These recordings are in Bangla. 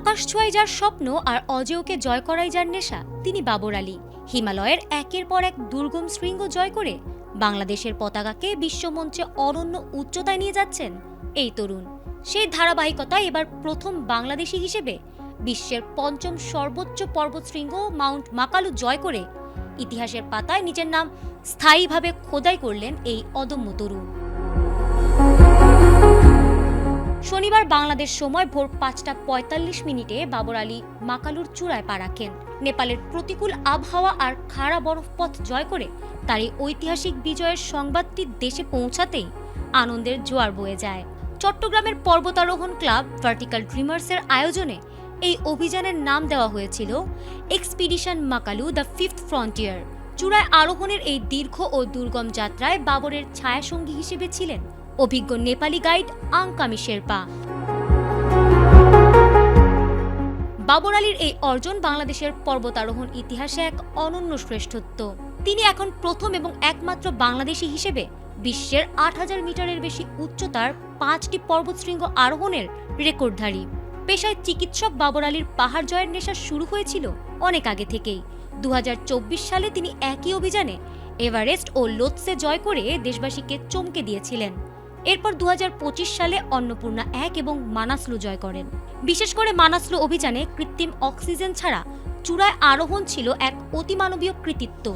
আকাশ ছোঁয়ায় যার স্বপ্ন আর অজেয়কে জয় করাই যার নেশা, তিনি বাবর আলী। হিমালয়ের একের পর এক দুর্গম শৃঙ্গ জয় করে বাংলাদেশের পতাকাকে বিশ্বমঞ্চে অনন্য উচ্চতায় নিয়ে যাচ্ছেন এই তরুণ। সেই ধারাবাহিকতায় এবার প্রথম বাংলাদেশি হিসেবে বিশ্বের পঞ্চম সর্বোচ্চ পর্বতশৃঙ্গ মাউন্ট মাকালু জয় করে ইতিহাসের পাতায় নিজের নাম স্থায়ীভাবে খোদাই করলেন এই অদম্য তরুণ। শনিবার বাংলাদেশ সময় ভোর ৫টা ৪৫ মিনিটে বাবর আলী মাকালুর চূড়ায় পা রাখেন। নেপালের প্রতিকূল আবহাওয়া আর খাড়া বরফপথ জয় করে তার এই ঐতিহাসিক বিজয়ের সংবাদটি দেশে পৌঁছাতেই আনন্দের জোয়ার বয়ে যায়। চট্টগ্রামের পর্বতারোহণ ক্লাব ভার্টিক্যাল ড্রিমার্সের আয়োজনে এই অভিযানের নাম দেওয়া হয়েছিল expedition Makalu the fifth frontier. চূড়ায় আরোহণের এই দীর্ঘ ও দুর্গম যাত্রায় বাবরের ছায়াসঙ্গী হিসেবে ছিলেন অভিজ্ঞ নেপালি গাইড আংকামি শেরপা। বাবর আলীর এই অর্জন বাংলাদেশের পর্বতারোহণ ইতিহাসে এক অনন্য শ্রেষ্ঠত্ব। তিনি এখন প্রথম এবং একমাত্র বাংলাদেশী হিসেবে বিশ্বের ৮০০০ মিটারের বেশি উচ্চতার ৫টি পর্বতশৃঙ্গ আরোহণের রেকর্ডধারী। পেশায় চিকিৎসক বাবর আলীর পাহাড় জয়ের নেশা শুরু হয়েছিল অনেক আগে থেকেই। ২০২৪ সালে তিনি একই অভিযানে এভারেস্ট ও লোৎসে জয় করে দেশবাসীকে চমকে দিয়েছিলেন। এরপর ২০২৫ সালে অন্নপূর্ণা ১ এবং মানাসলু জয় করেন। বিশেষ করে মানাসলু অভিযানে কৃত্রিম অক্সিজেন ছাড়া চূড়ায় আরোহণ ছিল এক অতিমানবীয় কৃতিত্ব।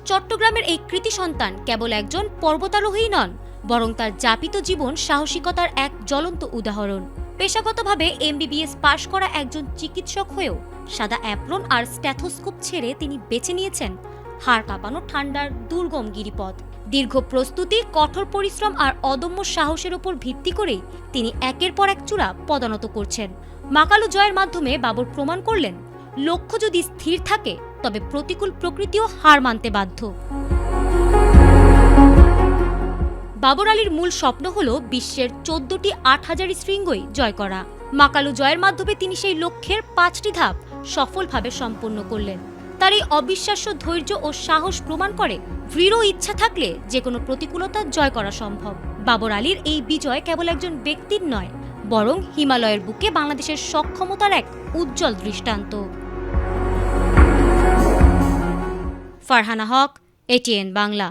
চট্টগ্রামের এই কৃতি সন্তান কেবল একজন পর্বতারোহী নন, বরং তার যাপিত জীবন সাহসিকতার এক জ্বলন্ত উদাহরণ। পেশাগতভাবে এমবিবিএস পাশ করা একজন চিকিৎসক হয়েও সাদা অ্যাপ্রন আর স্ট্যাথোস্কোপ ছেড়ে তিনি বেছে নিয়েছেন হাড় কাঁপানো ঠান্ডার দুর্গম গিরিপথ। দীর্ঘ প্রস্তুতি, কঠোর পরিশ্রম আর অদম্য সাহসের উপর ভিত্তি করেই তিনি একের পর এক চূড়া পদানত করছেন। মাকালু জয়ের মাধ্যমে বাবর প্রমাণ করলেন, লক্ষ্য যদি স্থির থাকে তবে প্রতিকূল প্রকৃতিও হার মানতে বাধ্য। বাবর আলীর মূল স্বপ্ন হল বিশ্বের ১৪টি ৮০০০ শৃঙ্গই জয় করা। মাকালু জয়ের মাধ্যমে তিনি সেই লক্ষ্যের ৫টি ধাপ সফলভাবে সম্পন্ন করলেন। তার এই অবিশ্বাস্য ধৈর্য ও সাহস প্রমাণ করে দৃঢ় ইচ্ছা থাকলে যে কোনো প্রতিকূলতা জয় করা সম্ভব। বাবর আলীর এই বিজয় কেবল একজন ব্যক্তির নয়, বরং হিমালয়ের বুকে বাংলাদেশের সক্ষমতার এক উজ্জ্বল দৃষ্টান্ত। ফারহানা হক, এটিএন বাংলা।